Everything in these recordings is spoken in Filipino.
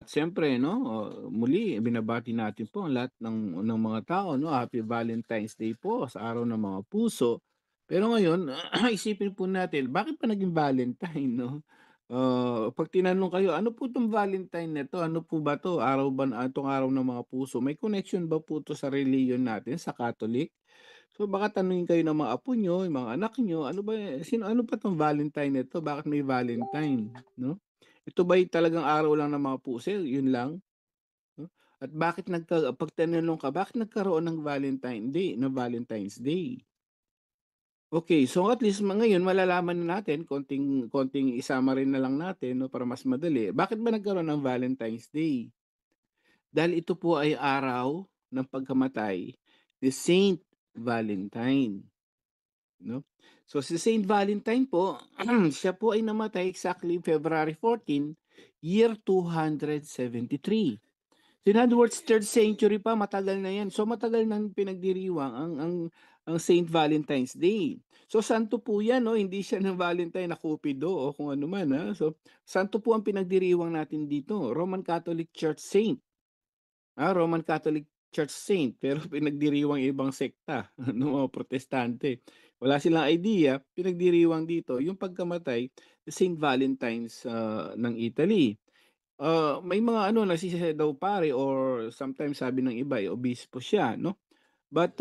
At siyempre 'no, muli binabati natin po ang lahat ng mga tao 'no, Happy Valentine's Day po sa araw ng mga puso. Pero ngayon isipin po natin bakit pa naging Valentine 'no? 'Pag tinanong kayo, "Ano po 'tong Valentine na 'to, ano po ba 'to, araw ba 'tong araw ng mga puso, may connection ba po 'to sa relihiyon natin, sa Catholic?" So baka tanungin kayo ng mga apo niyo, yung mga anak niyo, ano ba 'tong Valentine na 'to, bakit may Valentine 'no? Ito ba'y talagang araw lang ng mga puso, yun lang, 'no? At bakit 'pag tinanong ka, bakit nagkaroon ng Valentine's Day? Okay, so at least ngayon malalaman na natin, konting konting isama rin na lang natin 'no, para mas madali. Bakit ba nagkaroon ng Valentine's Day? Dahil ito po ay araw ng pagkamatay ni Saint Valentine, 'no? So si Saint Valentine po, siya po ay namatay exactly February 14, year 273. So in other words, 3rd century pa, matagal na 'yan. So matagal nang pinagdiriwang ang Saint Valentine's Day. So santo po 'yan 'no, hindi siya ng Valentine na Cupido o kung ano man, So santo po ang pinagdiriwang natin dito, Roman Catholic Church saint. Roman Catholic Church saint, pero pinagdiriwang ibang sekta ng mga protestante. Wala silang idea, pinagdiriwang dito yung pagkamatay ni Saint Valentine's, ng Italy. May mga ano nagsisisi daw pare or sometimes sabi ng iba, obispo siya 'no. But,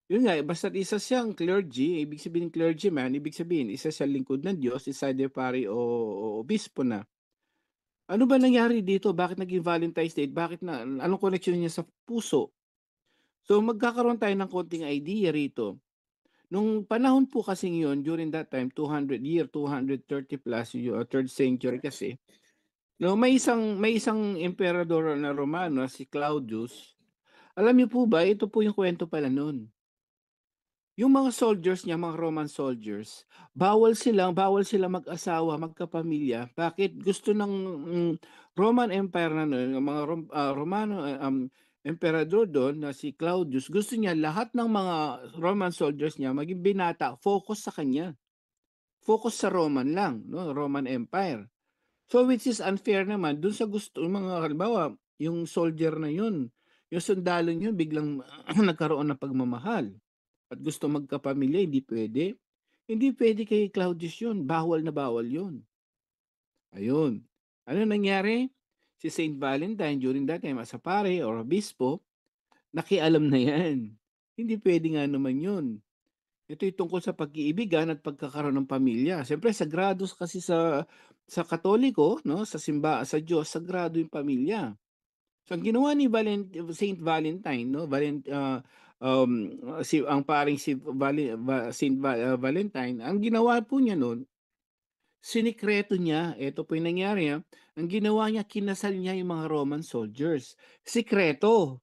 yun nga, basta't isa siyang clergy, ibig sabihin clergyman, ibig sabihin isa siyang lingkod ng Diyos, is either pare o obispo na. Ano ba nangyari dito? Bakit naging Valentine's Day? Bakit na anong koneksyon niya sa puso? So, magkakaroon tayo ng konting idea rito. Nung panahon po kasing yun, during that time, 230 plus, 3rd century kasi, no, may isang emperador na Romano si Claudius. Alam niyo po ba, ito po yung kwento pala nun. Yung mga soldiers niya, mga Roman soldiers, bawal silang mag-asawa, magkapamilya. Bakit? Gusto ng, Roman Empire na nun, yung mga Romano, emperador dun na si Claudius, gusto niya lahat ng mga Roman soldiers niya maging binata, focus sa kanya. Focus sa Roman lang 'no, Roman Empire. So, which is unfair naman dun sa gusto yung mga halimbawa, yung soldier na yun, yung sundalong yun biglang nagkaroon ng pagmamahal at gusto magkapamilya, hindi puwede. Hindi puwede kay Claudius yun, bawal na bawal yun. Ayun. Ano nangyari? Si Saint Valentine during that time as a pare or obispo, nakialam na yan. Hindi puwede nga naman yun. Ito'y tungkol sa pag-iibigan at pagkakaroon ng pamilya. Siyempre sagrado kasi sa Katoliko 'no, sa Diyos, sagrado yung pamilya. So ang ginawa ni Saint Valentine 'no, ang paring si Valentine, ang ginawa po niya nun, sinikreto niya, eto po yung nangyari, ang ginawa niya, kinasal niya yung mga Roman soldiers. Sikreto.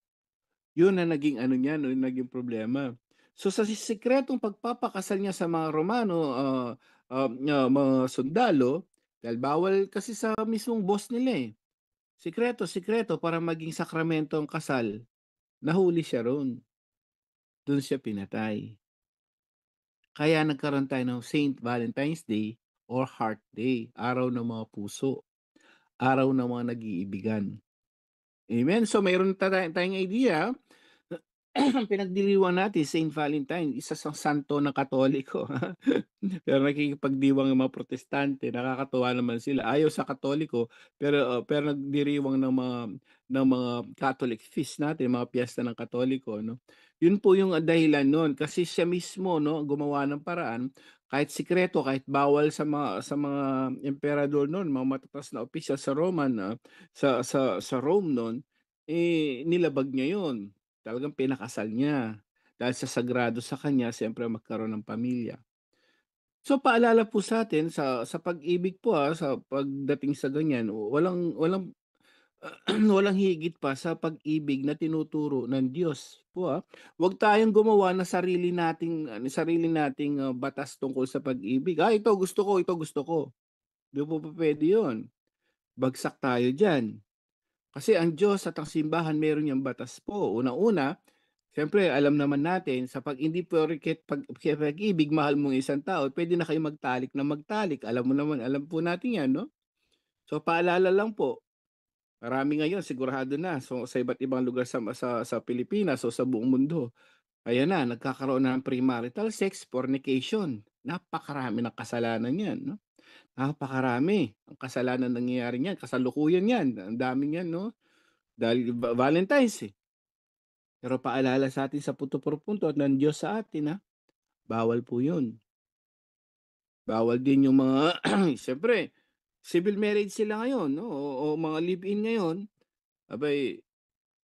Yun ang naging ano niya 'no, yung naging problema. So sa sikretong pagpapakasal niya sa mga Romano, mga sundalo, dahil bawal kasi sa mismong boss nila, eh. Sikreto, sikreto para maging sakramento ang kasal, nahuli siya ro'n, dun siya pinatay. Kaya nagkaroon tayo ng Saint Valentine's Day or Heart Day, araw ng mga puso, araw ng mga nag-iibigan. Amen. So mayroon tayong idea. Pinagdiriwang natin Saint Valentine, isa sa santo ng Katoliko. Pero nakikipagdiwang ang mga protestante, nakakatuwa naman sila. Ayaw sa Katoliko, pero nagdiriwang ng mga Catholic feast natin, mga piyesta ng Katoliko 'no. Yun po yung dahilan nun, kasi siya mismo 'no, gumawa ng paraan, kahit sikreto, kahit bawal sa mga emperador nun, mga matataas na opisyal sa Roman, sa Rome nun, nilabag niya yun. Talagang pinakasal niya. Dahil sa sagrado sa kanya siyempre magkaroon ng pamilya. So paalala po sa'tin sa pag-ibig po, sa pagdating sa ganyan, walang walang walang higit pa sa pag-ibig na tinuturo ng Diyos po, Huwag tayong gumawa ng sarili nating batas tungkol sa pag-ibig. Ito gusto ko. 'Di po pupuwede 'yun. Bagsak tayo diyan. Kasi ang Diyos at ang simbahan meron niyang batas po. Unang-una, siyempre alam naman natin sa hindi porket pag-ibig mahal mo ang isang tao, puwede na kayo magtalik na magtalik. Alam mo naman, alam po natin 'yan 'no? So paalala lang po, Marami ngayon sigurado na sa iba't ibang lugar sa Pilipinas o sa buong mundo. Ayan na, nagkakaroon na ng premarital sex, fornication. Napakarami ng kasalanan 'yan 'no, napakarami ang kasalanan nangyayari niyan, kasalukuyan 'yan, ang dami niyan 'no, dahil Valentine's, eh. Pero paalala sa'tin sa punto por punto ng Diyos sa atin, bawal po 'yun. Bawal din yung mga siyempre civil marriage sila ngayon 'no, o mga live-in ngayon, abay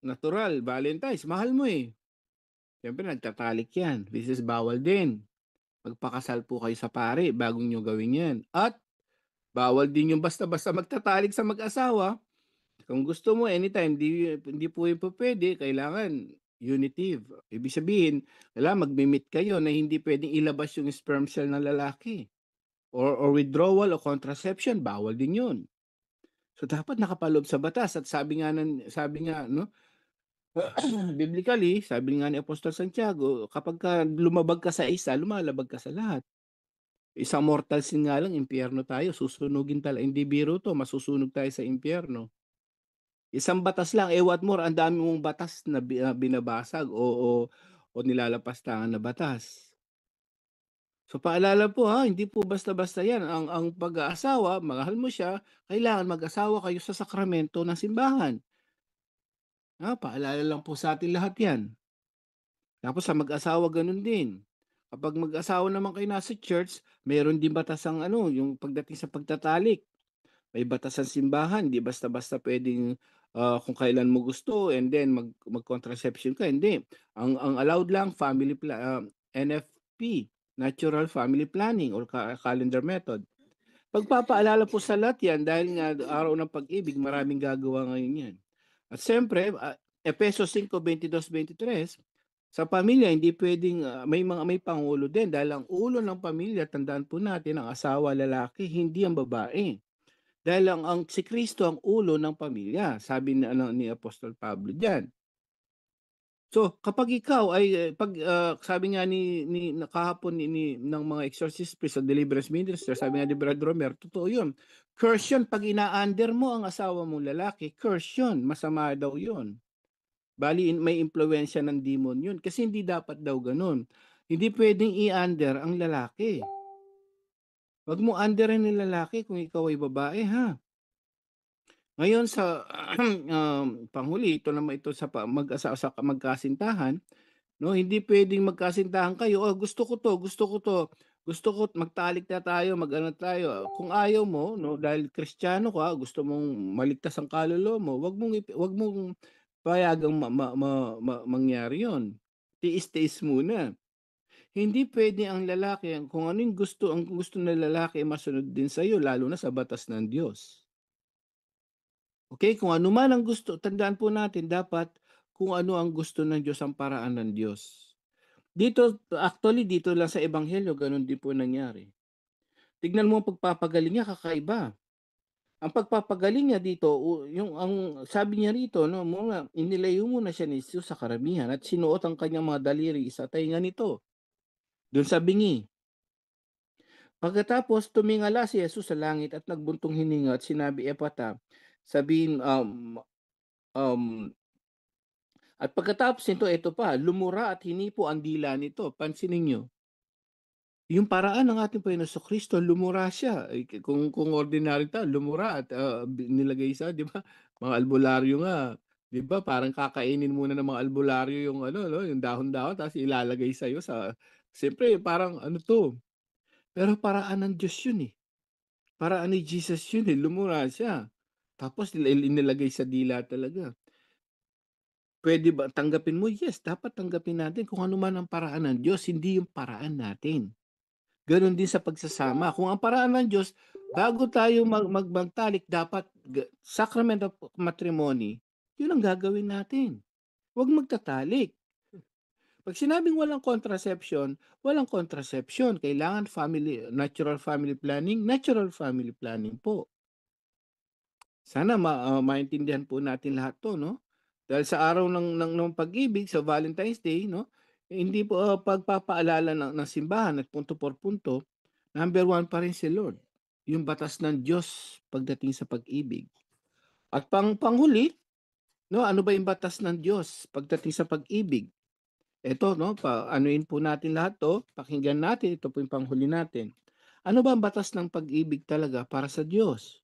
natural Valentine's mahal mo, eh. Siyempre nagtatalik 'yan, which is bawal din. Magpakasal po kayo sa pari bago niyo gawin 'yan at bawal din yung basta-basta magtatalik sa mag-asawa. Kung gusto mo anytime, hindi po yun pupuwede, kailangan unitive. Ibig sabihin, kailangan magme-meet kayo na hindi puwedeng ilabas yung sperm cell ng lalaki or withdrawal o contraception, bawal din yun. So, dapat nakapaloob sa batas at sabi nga 'no, biblically, sabi nga ni Apostol Santiago, kapagka lumabag ka sa isa, lumalabag ka sa lahat. Isang mortal sin nga lang impyerno tayo, susunugin hindi biro 'to, masusunog tayo sa impyerno. Isang batas lang, what more ang dami mong batas na binabasag o nilalapastangan na batas. So, paalala po, hindi po basta-basta 'yan ang pag-aasawa, mahal mo siya, kailangan mag-asawa kayo sa sakramento ng simbahan. Paalala lang po sa atin lahat 'yan. Tapos sa mag-asawa gano'n din. Kapag mag-asawa naman kayo nasa church, mayroon din batas ang ano, yung pagdating sa pagtatalik. May batas ang simbahan, hindi basta-basta puwedeng, kung kailan mo gusto and then mag-contraception ka, hindi. Ang allowed lang NFP, Natural Family Planning or calendar method. Pagpapaalala po sa lahat 'yan dahil nga araw ng pag-ibig, maraming gagawa ngayon 'yan. At siyempre, Efesos 5:22-23, sa pamilya hindi puwedeng, may pangulo din dahil ang ulo ng pamilya, tandaan po natin, ang asawa lalaki, hindi ang babae. Dahil si Kristo ang ulo ng pamilya, sabi ni Apostol Pablo diyan. So, kapag ikaw ay, 'pag, sabi nga kahapon ng mga exorcist priest o deliverance minister, sabi nga ni Brad Romer, totoo 'yun. Curse 'yun 'pag ina-under mo ang asawa mong lalaki, curse 'yun, masama daw 'yun. Bale may impluwensiya ng demon 'yun, kasi hindi dapat daw gano'n. Hindi puwedeng i-under ang lalaki. 'Wag mo underin yung lalaki kung ikaw ay babae, Ngayon sa panghuli, ito sa sa magkasintahan, 'no, hindi puwedeng magkasintahan kayo, gusto ko 'to, gusto ko 'to, gusto ko magtalik na tayo, mag-ano tayo." Kung ayaw mo 'no, dahil Kristiyano ka, gusto mong maligtas ang kaluluwa mo, 'wag mong payagang mangyari 'yun. Tiis-tiis muna. Hindi puwede ang lalaki kung ano yung ang gusto ng lalaki, masunod din sa'yo lalo na sa batas ng Diyos. Okay, kung ano man ang gusto, tandaan po natin dapat kung ano ang gusto ng Diyos, ang paraan ng Diyos. Dito lang sa ebanghelyo gano'n din po nangyari. Tignan mo ang pagpapagaling niya, kakaiba. Ang pagpapagaling niya dito yung ang sabi niya rito 'no, muna inilayo muna siya ni Jesus sa karamihan at sinuot ang kanyang mga daliri sa tainga nito, do'n sa bingi. Pagkatapos tumingala si Jesus sa langit at nagbuntong hininga at sinabi, "Ephphatha," sabihin, at pagkatapos nito, ito pa, lumura at hinipo ang dila nito. Pansinin niyo, yung paraan ng ating Panginoon Jesucristo, lumura siya. Kung ordinary tao, lumura at nilagay sa, di ba? Mga albularyo nga, di ba? Parang kakainin muna ng mga albularyo yung ano, no, yung dahon-dahon, tapos ilalagay sa iyo sa, siyempre, parang ano to. Pero paraan ng Diyos yun eh. Paraan ni Jesus yun eh, lumura siya. Tapos inilagay sa dila talaga. Puwede ba tanggapin mo? Yes, dapat tanggapin natin kung ano man ang paraan ng Diyos, hindi yung paraan natin. Gano'n din sa pagsasama, kung ang paraan ng Diyos, bago tayo magtalik dapat sacrament of matrimony, 'yun ang gagawin natin. Huwag magtatalik. 'Pag sinabing walang contraception, kailangan natural family planning po. Sana maintindihan po natin lahat 'to 'no? Dahil sa araw ng pag-ibig sa Valentine's Day 'no, hindi po, pagpapaalala ng simbahan at punto por punto, number 1 pa rin si Lord. Yung batas ng Diyos pagdating sa pag-ibig. At panghuli, no, ano ba yung batas ng Diyos pagdating sa pag-ibig? Ito, no, anuin po natin lahat 'to, pakinggan natin, ito po yung panghuli natin. Ano ba ang batas ng pag-ibig talaga para sa Diyos?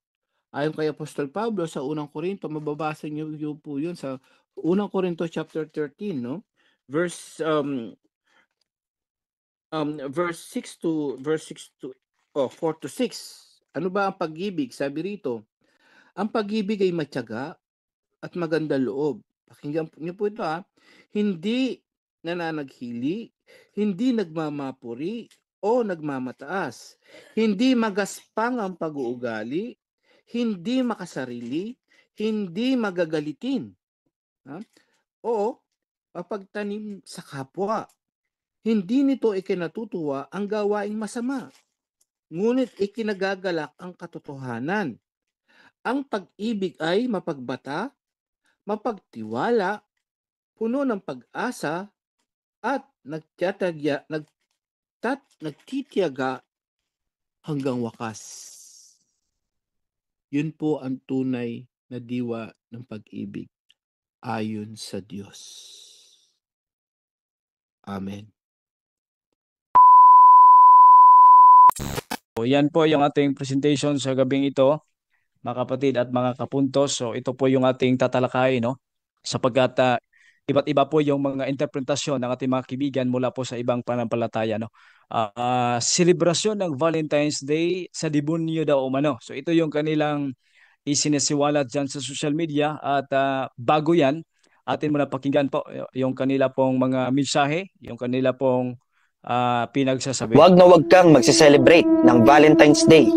Ayon kay Apostol Pablo sa unang Korinto, mababasa niyo po 'yun sa unang Korinto chapter 13, no? Verse verse 6 to 4 to 6. Ano ba ang pag-ibig? Sabi rito, ang pag-ibig ay matiyaga at maganda loob. Pakinggan niyo po ito, hindi nananaghili, hindi nagmamapuri o nagmamataas, hindi magaspang ang pag-uugali, hindi makasarili, hindi magagalitin, ha? O mapagtanim sa kapwa. Hindi nito ikinatutuwa ang gawaing masama, ngunit ikinagagalak ang katotohanan. Ang pag-ibig ay mapagbata, mapagtiwala, puno ng pag-asa, at nagtitiyaga hanggang wakas. Yun po ang tunay na diwa ng pag-ibig ayon sa Diyos. Amen. So, yan po yung ating presentation sa gabing ito, mga kapatid at mga kapuntos. So ito po yung ating tatalakayin, no? Sapagkat iba't iba po yung mga interpretasyon ng ating mga kaibigan mula po sa ibang pananampalataya, no? Selebrasyon ng Valentine's Day sa demonyo daw umano. So ito yung kanilang isinisiwalat dyan sa social media at bago yan, atin muna pakinggan po yung kanila pong mga mensahe, yung kanila pong pinagsasabi. Huwag na huwag kang magse-celebrate ng Valentine's Day.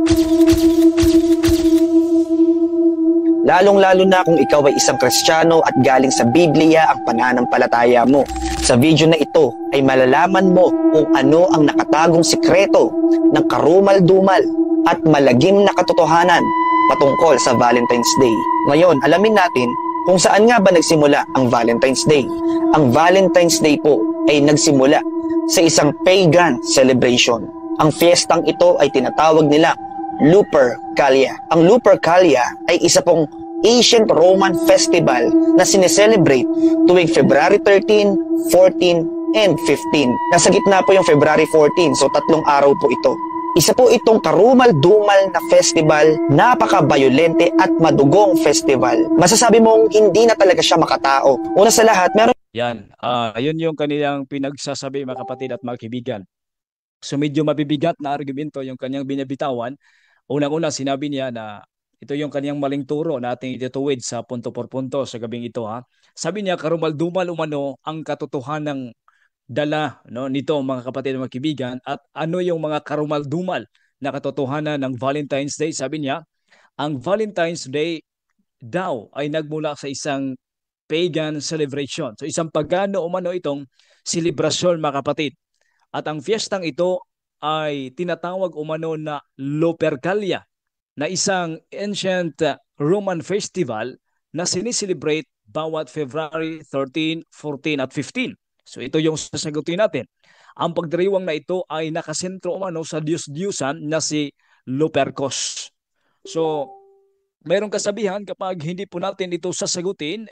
Lalong-lalo na kung ikaw ay isang Kristiyano at galing sa Biblia ang pananampalataya mo. Sa video na ito ay malalaman mo kung ano ang nakatagong sikreto ng karumal-dumal at malagim na katotohanan patungkol sa Valentine's Day. Ngayon, alamin natin kung saan nga ba nagsimula ang Valentine's Day. Ang Valentine's Day po ay nagsimula sa isang pagan celebration. Ang fiestang ito ay tinatawag nila Lupercalia. Ang Lupercalia ay isa pong ancient Roman festival na sineselebrate tuwing February 13, 14, and 15. Nasa gitna po yung February 14, so 3 araw po ito. Isa po itong karumal-dumal na festival, napaka-bayolente at madugong festival. Masasabi mong hindi na talaga siya makatao. Una sa lahat, meron... Yan, yun yung kanilang pinagsasabi, mga kapatid at mga kaibigan. So medyo mabibigat na argumento yung kanyang binabitawan. Unang-una sinabi niya na ito yung kanyang maling turo na ating itutuwid sa punto por punto sa gabing ito. Sabi niya, karumal-dumal umano ang katotohanang dala, no, nito mga kapatid at mga kaibigan. At ano yung mga karumal-dumal na katotohanan ng Valentine's Day? Sabi niya, ang Valentine's Day daw ay nagmula sa isang pagan celebration. So isang pagano umano itong selebrasyon, mga kapatid. At ang fiestang ito ay tinatawag umano na Lupercalia, na isang ancient Roman festival na siniselebrate bawat February 13, 14 at 15. So ito yung sasagutin natin. Ang pagdiriwang na ito ay nakasentro umano sa Diyos-Diyusan na si Lupercus. So mayroong kasabihan, kapag hindi po natin ito sasagutin,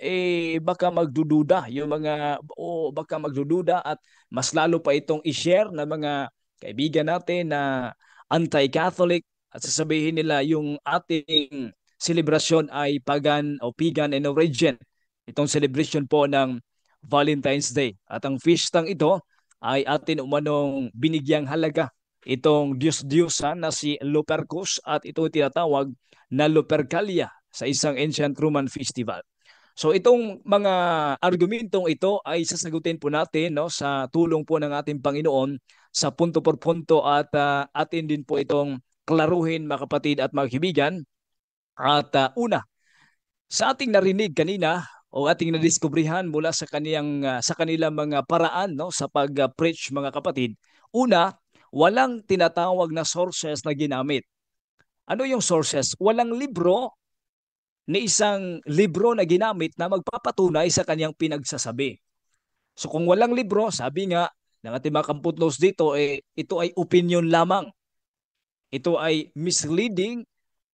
baka magdududa yung mga, o baka magdududa at mas lalo pa itong i-share ng mga kaibigan natin na anti-Catholic at sasabihin nila yung ating celebration ay pagan o pagan in origin. Itong celebration po ng Valentine's Day. At ang feastang ito ay atin umanong binigyang halaga itong Diyos-Diyosan na si Lupercus at ito tinatawag na Lupercalia sa isang ancient Roman festival. So itong mga argumentong ito ay sasagutin po natin, no, sa tulong po ng ating Panginoon sa punto por punto at atin din po itong klaruhin, mga kapatid at mga kaibigan. At una, sa ating narinig kanina o ating nadiskubrihan mula sa kaniyang sa kanilang mga paraan, no, sa pag-preach, mga kapatid. Una, walang tinatawag na sources na ginamit. Ano yung sources? Walang libro ni isang libro na ginamit na magpapatunay sa kanyang pinagsasabi. So kung walang libro, sabi nga ng ating mga kamputlos dito, ito ay opinion lamang. Ito ay misleading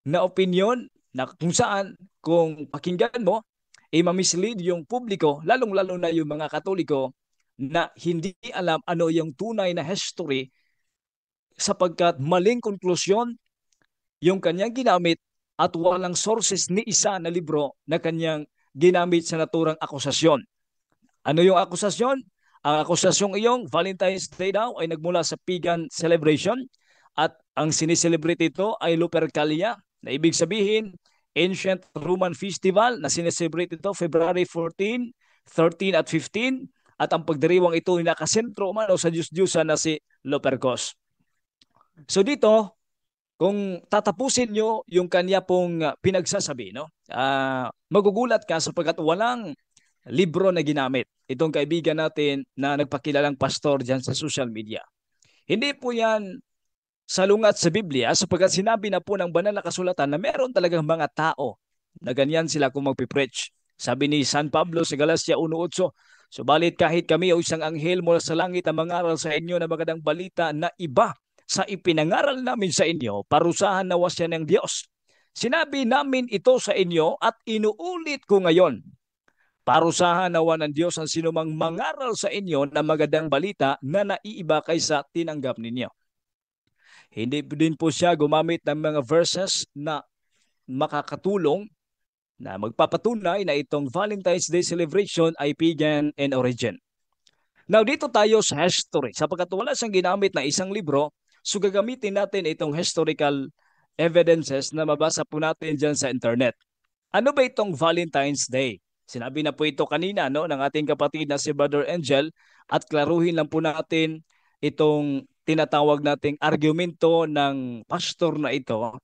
na opinion na kung saan kung pakinggan mo, mamislead yung publiko, lalong-lalo na yung mga Katoliko na hindi alam ano yung tunay na history sapagkat maling konklusyon yung kanyang ginamit at walang sources ni isa na libro na kanyang ginamit sa naturang akusasyon. Ano yung akusasyon? Ang akusasyong iyong Valentine's Day daw ay nagmula sa pagan celebration at ang sineselebrate ito ay Lupercalia na ibig sabihin ancient Roman festival na sineselebrate ito February 14, 13 at 15 at ang pagdiriwang ito ay nakasentro man o sa Diyos-Diyosan na si Lupercus. So dito, kung tatapusin nyo yung kanya pong pinagsasabi, no? Magugulat ka sapagkat walang libro na ginamit itong kaibigan natin na nagpakilalang pastor dyan sa social media. Hindi po yan salungat sa Biblia sapagkat sinabi na po ng banal na kasulatan na meron talagang mga tao na ganyan sila kung magpipreach. Sabi ni San Pablo sa Galacia 1:8, subalit kahit kami o isang anghel mula sa langit ang mangaral sa inyo na magandang balita na iba sa ipinangaral namin sa inyo, parusahan nawa siya ng Diyos. Sinabi namin ito sa inyo at inuulit ko ngayon. Parusahan nawa ng Diyos ang sinumang mangaral sa inyo na magandang balita na naiiba kaysa tinanggap ninyo. Hindi din po siya gumamit ng mga verses na makakatulong na magpapatunay na itong Valentine's Day celebration ay pagan in origin. Now dito tayo sa history. Sapagkat wala siyang ginamit na isang libro, so gagamitin natin itong historical evidences na mabasa po natin dyan sa internet. Ano ba itong Valentine's Day? Sinabi na po ito kanina no, ng ating kapatid na si Brother Angel at klaruhin lang po natin itong tinatawag nating argumento ng pastor na ito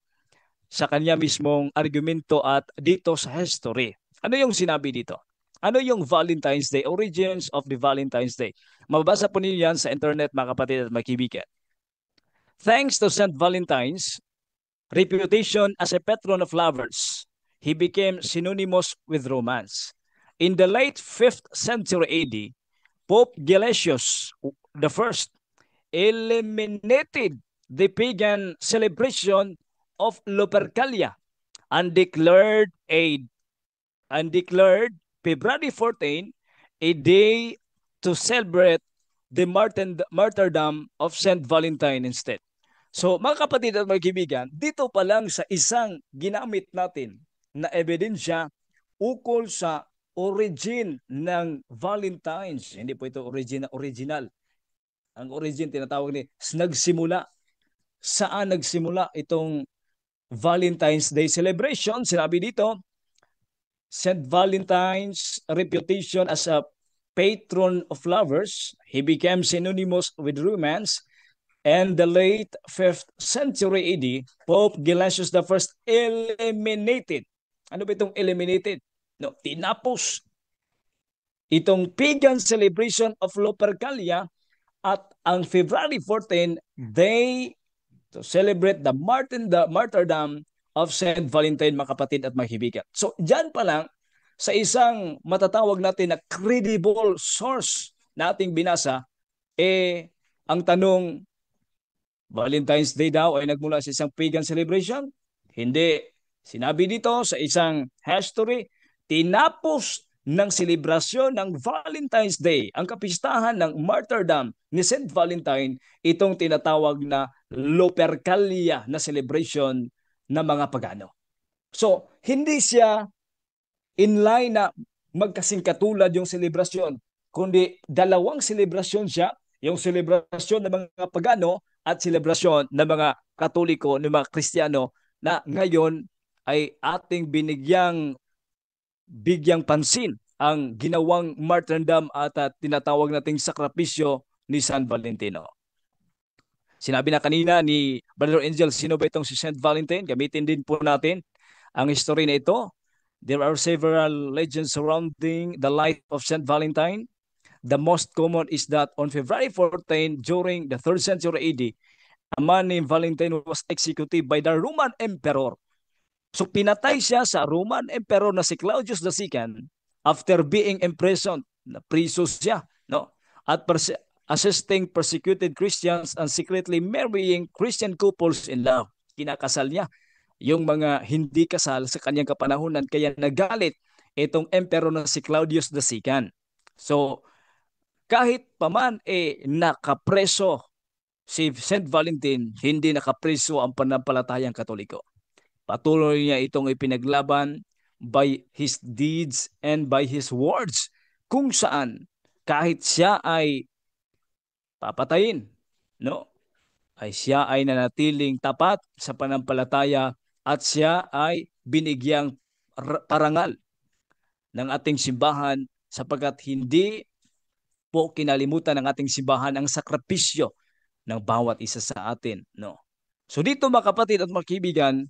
sa kanya mismong argumento at dito sa history. Ano yung sinabi dito? Ano yung Valentine's Day? Origins of the Valentine's Day. Mababasa po ninyo yan sa internet mga kapatid at mga kaibigan. Thanks to St. Valentine's reputation as a patron of lovers, he became synonymous with romance. In the late 5th century AD, Pope Gelasius I eliminated the pagan celebration of Lupercalia and declared February 14 a day to celebrate the martyrdom of Saint Valentine instead. So mga kapatid at mga kaibigan, dito pa lang sa isang ginamit natin na ebidensya ukol sa origin ng Valentine's. Hindi po ito original. Ang origin tinatawag ni nagsimula. Saan nagsimula itong Valentine's Day celebration? Sinabi dito, St. Valentine's reputation as a patron of lovers, he became synonymous with romance. And the late 5th century AD, Pope Gelasius I eliminated. Ano ba itong eliminated? No, tinapos itong pagan celebration of Lupercalia at ang February 14 day to celebrate the martyrdom of Saint Valentine, mga kapatid at mga kaibigan. So, dyan pa lang, sa isang matatawag natin na credible source na ating binasa, ang tanong, Valentine's Day daw ay nagmula sa isang pagan celebration? Hindi. Sinabi dito sa isang history, tinapos ng selebrasyon ng Valentine's Day, ang kapistahan ng martyrdom ni Saint Valentine, itong tinatawag na Lupercalia na celebration ng mga pagano. So, hindi siya in line na magkasing katulad yung selebrasyon, kundi dalawang selebrasyon siya, yung selebrasyon ng mga pagano at selebrasyon ng mga Katoliko, ng mga Kristiyano na ngayon ay ating bigyang pansin ang ginawang martyrdom at tinatawag nating sakripisyo ni San Valentino. Sinabi na kanina ni Brother Angel, sino ba itong si Saint Valentine? Gamitin din po natin ang history na ito. There are several legends surrounding the life of Saint Valentine. The most common is that on February 14, during the 3rd century AD, a man named Valentine was executed by the Roman Emperor. So pinatay siya sa Roman Emperor na si Claudius II after being imprisoned. Napriso siya, no? At assisting persecuted Christians and secretly marrying Christian couples in love. Kinakasal niya yung mga hindi kasal sa kanyang kapanahunan, kaya nagalit itong emperor na si Claudius II. So, kahit paman nakapreso si Saint Valentin, hindi nakapreso ang panampalatayang Katoliko. Patuloy niya itong ipinaglaban by his deeds and by his words, kung saan kahit siya ay papatayin, no? Ay siya ay nanatiling tapat sa panampalataya at siya ay binigyang parangal ng ating simbahan sapagkat hindi po kinalimutan ng ating simbahan ang sakripisyo ng bawat isa sa atin, no? So dito mga kapatid at mga kaibigan,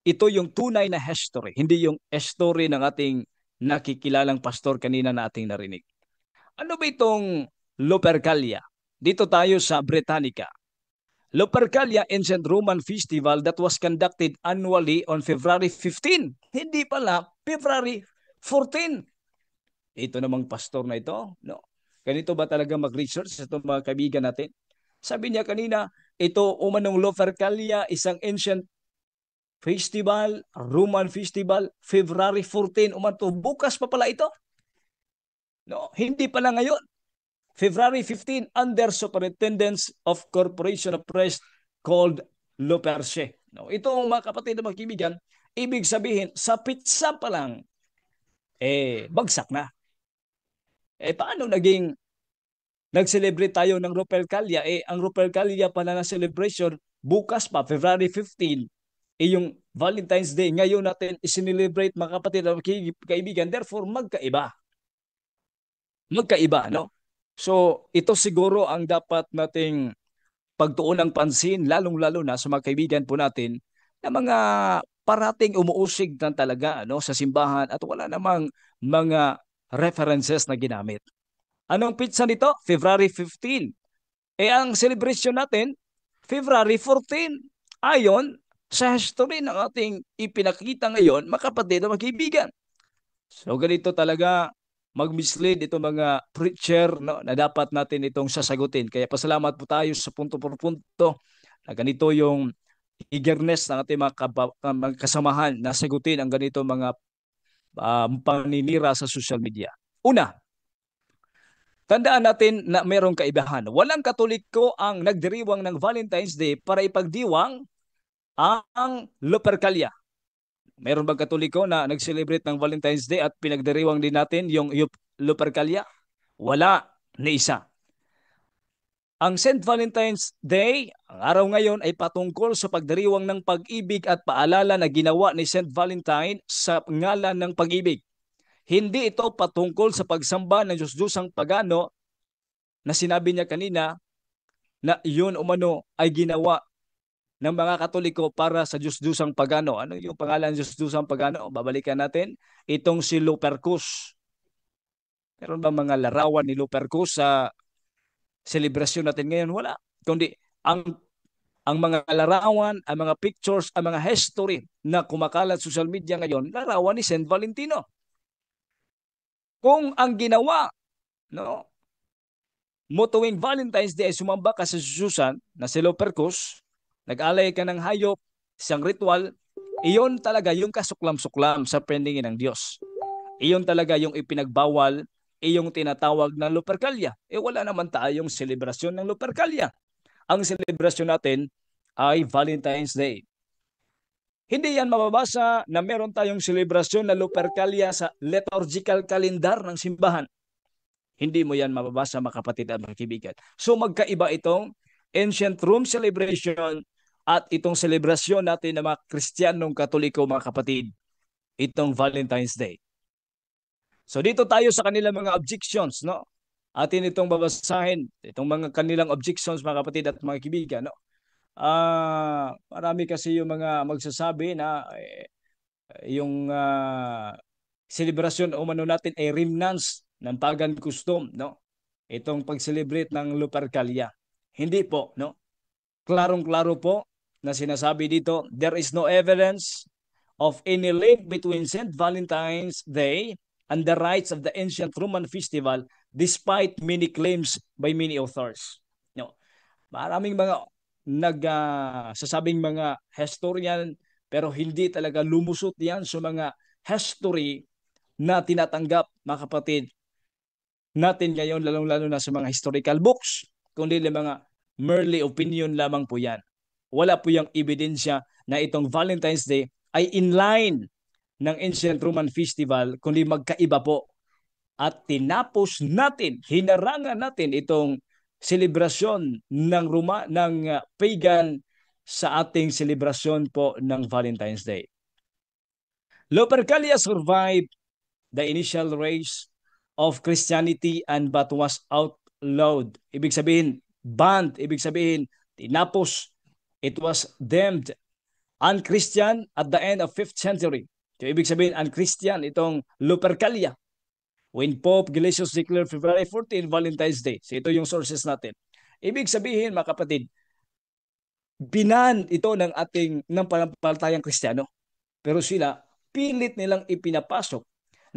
ito yung tunay na history, hindi yung history ng ating nakikilalang pastor kanina na ating narinig. Ano ba itong Lupercalia? Dito tayo sa Britannica. Lupercalia, ancient Roman festival that was conducted annually on February 15. Hindi pala, February 14. Ito namang pastor na ito, no? Ganito ba talaga mag-research sa itong mga kaibigan natin? Sabi niya kanina, ito umanong Lupercalia, isang ancient festival, Roman festival, February 14 umanto. Bukas pa pala ito. No, hindi pala ngayon. February 15 under superintendence of Corporation of Press called Luperce. No, ito mga kapatid na mga kaibigan, ibig sabihin sa pizza pa lang bagsak na. Paano naging nag-celebrate tayo ng Lupercalia? Ang Lupercalia pala na celebration bukas pa, February 15, yung Valentine's Day. Ngayon natin isinelebrate mga kapatid at kaibigan. Therefore, magkaiba. Magkaiba, no? So, ito siguro ang dapat nating pagtuon ng pansin, lalong-lalo na sa mga kaibigan po natin na mga parating umuusig na talaga, no, sa simbahan at wala namang mga references na ginamit. Anong pizza nito? February 15. Ang celebration natin, February 14. Ayon sa history ng ating ipinakita ngayon, mga kapatid at mga kaibigan. So ganito talaga mag-mislead itong mga preacher, no, na dapat natin itong sasagutin. Kaya pasalamat po tayo sa punto por punto na ganito yung eagerness ng ating mga kasamahan na sagutin ang ganito mga paninira sa social media. Una, tandaan natin na mayroong kaibahan. Walang Katoliko ang nagdiriwang ng Valentine's Day para ipagdiwang ang Lupercalia. Meron bang Katoliko na nag-celebrate ng Valentine's Day at pinagdiriwang din natin yung Lupercalia? Wala ni isa. Ang St. Valentine's Day, ang araw ngayon ay patungkol sa pagdiriwang ng pag-ibig at paalala na ginawa ni St. Valentine sa ngalan ng pag-ibig. Hindi ito patungkol sa pagsamba ng Diyos-Diyosang pagano na sinabi niya kanina na yun umano ay ginawa ng mga Katoliko para sa Diyos-Diyosang pagano. Ano yung pangalan ng Diyos-Diyosang pagano? Babalikan natin. Itong si Lupercus. Meron ba mga larawan ni Lupercus sa selebrasyon natin ngayon? Wala. Kundi ang mga larawan, ang mga pictures, ang mga history na kumakalat sa social media ngayon, larawan ni St. Valentino. Kung ang ginawa, no, mo tuwing Valentine's Day ay sumamba ka sa Susan na si Lupercus, nag-alay ka ng hayop, isang ritual, iyon talaga yung kasuklam-suklam sa pendingin ng Diyos. Iyon talaga yung ipinagbawal, iyong tinatawag na Lupercalia. Wala naman tayong selebrasyon ng Lupercalia. Ang selebrasyon natin ay Valentine's Day. Hindi yan mababasa na meron tayong selebrasyon na Lupercalia sa liturgical calendar ng simbahan. Hindi mo yan mababasa, mga kapatid at mga kaibigan. So magkaiba itong ancient Rome celebration at itong selebrasyon natin ng mga Kristiyanong Katoliko, mga kapatid, itong Valentine's Day. So dito tayo sa kanilang mga objections, no? Atin itong babasahin, itong mga kanilang objections, mga kapatid at mga kaibigan, no? Marami kasi yung mga magsasabi na yung selebrasyon o umano natin ay remnants ng pagan custom, no? Itong pag-celebrate ng Lupercalia. Hindi po, no? Klarong-klaro po na sinasabi dito, there is no evidence of any link between St. Valentine's Day and the rites of the ancient Roman festival despite many claims by many authors. No? Maraming mga nagsasabing mga historian pero hindi talaga lumusot yan sa mga history na tinatanggap, mga kapatid, natin ngayon, lalong-lalo na sa mga historical books, kundi mga merely opinion lamang po yan. Wala po yung ebidensya na itong Valentine's Day ay in line ng Ancient Roman Festival, kundi magkaiba po. At tinapos natin, hinarangan natin itong selebrasyon ng pagan sa ating selebrasyon po ng Valentine's Day. Lupercalia survived the initial race of Christianity and but was outlawed. Ibig sabihin, banned. Ibig sabihin, tinapos. It was deemed unchristian at the end of 5th century. So, ibig sabihin, unchristian itong Lupercalia. When Pope Gelasius declared February 14, Valentine's Day. So, ito yung sources natin. Ibig sabihin, mga kapatid, binan ito ng panampalatayang Kristiyano. Pero sila, pilit nilang ipinapasok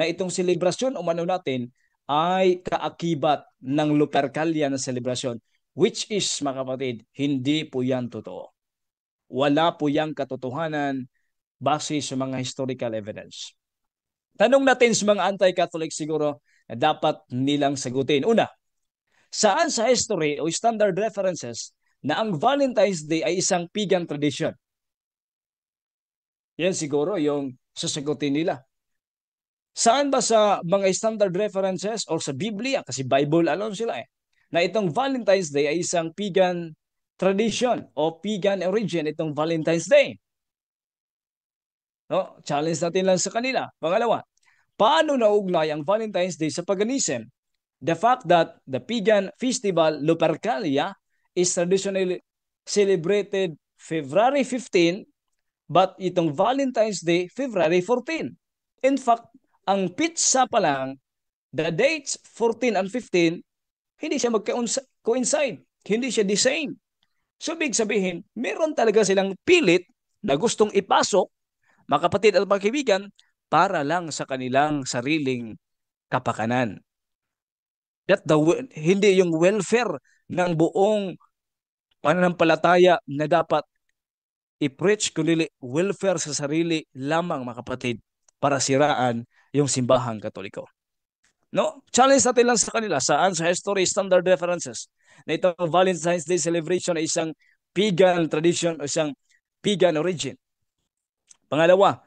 na itong selebrasyon umano natin ay kaakibat ng Lupercalia na selebrasyon, which is, mga kapatid, hindi po yan totoo. Wala po yang katotohanan base sa mga historical evidence. Tanong natin sa mga anti-Catholic siguro na dapat nilang sagutin. Una, saan sa history o standard references na ang Valentine's Day ay isang pagan tradition? Yan siguro yung sasagutin nila. Saan ba sa mga standard references o sa Biblia, kasi Bible alone sila na itong Valentine's Day ay isang pagan tradition o pagan origin itong Valentine's Day? No? Challenge natin lang sa kanila. Pangalawa, paano naugnay ang Valentine's Day sa paganism? The fact that the pagan festival Lupercalia is traditionally celebrated February 15, but itong Valentine's Day, February 14. In fact, ang pizza pa lang, the dates 14 and 15, hindi siya mag-coincide. Hindi siya the same. So, big sabihin, meron talaga silang pilit na gustong ipasok, mga kapatid at mga kaibigan, para lang sa kanilang sariling kapakanan. Hindi yung welfare ng buong pananampalataya na dapat i-preach, kundi welfare sa sarili lamang, mga kapatid, para siraan yung simbahang Katoliko. No? Challenge natin lang sa kanila, saan sa history standard references na itong Valentine's Day celebration ay isang pagan tradition o isang pagan origin. Pangalawa,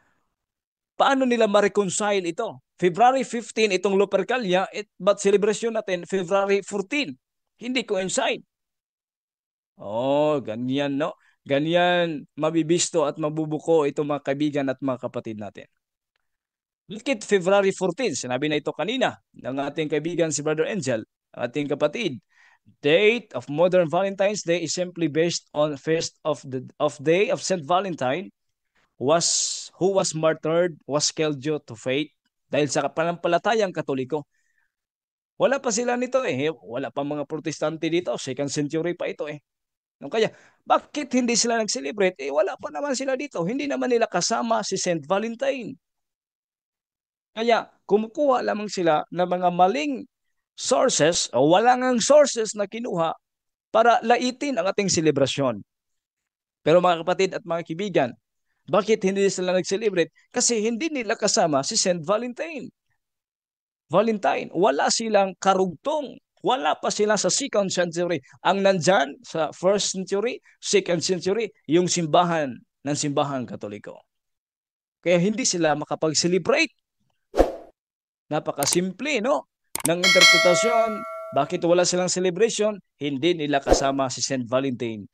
paano nila ma-reconcile ito? February 15 itong Lupercalia, but celebration natin February 14. Hindi coincide. Oh, ganyan, no? Ganyan mabibisto at mabubuko itong mga kaibigan at mga kapatid natin. Look at February 14. Sinabi na ito kanina ng ating kaibigan si Brother Angel, ating kapatid. Date of modern Valentine's Day is simply based on feast of day of Saint Valentine, who was martyred, was killed due to faith, dahil sa pananampalatayang Katoliko. Wala pa sila nito Wala pa mga Protestante dito. 2nd century pa ito No, kaya, bakit hindi sila nag-celebrate? Wala pa naman sila dito. Hindi naman nila kasama si Saint Valentine. Kaya, kumukuha lamang sila ng mga maling sources o walang sources na kinuha para laitin ang ating selebrasyon. Pero mga kapatid at mga kaibigan, bakit hindi sila nag-celebrate? Kasi hindi nila kasama si Saint Valentine. Wala silang karugtong. Wala pa sila sa 2nd century. Ang nandyan sa 1st century, 2nd century, yung simbahan ng simbahang Katoliko. Kaya hindi sila makapag-celebrate. Napakasimple, no? Ng interpretasyon. Bakit wala silang celebration? Hindi nila kasama si Saint Valentine.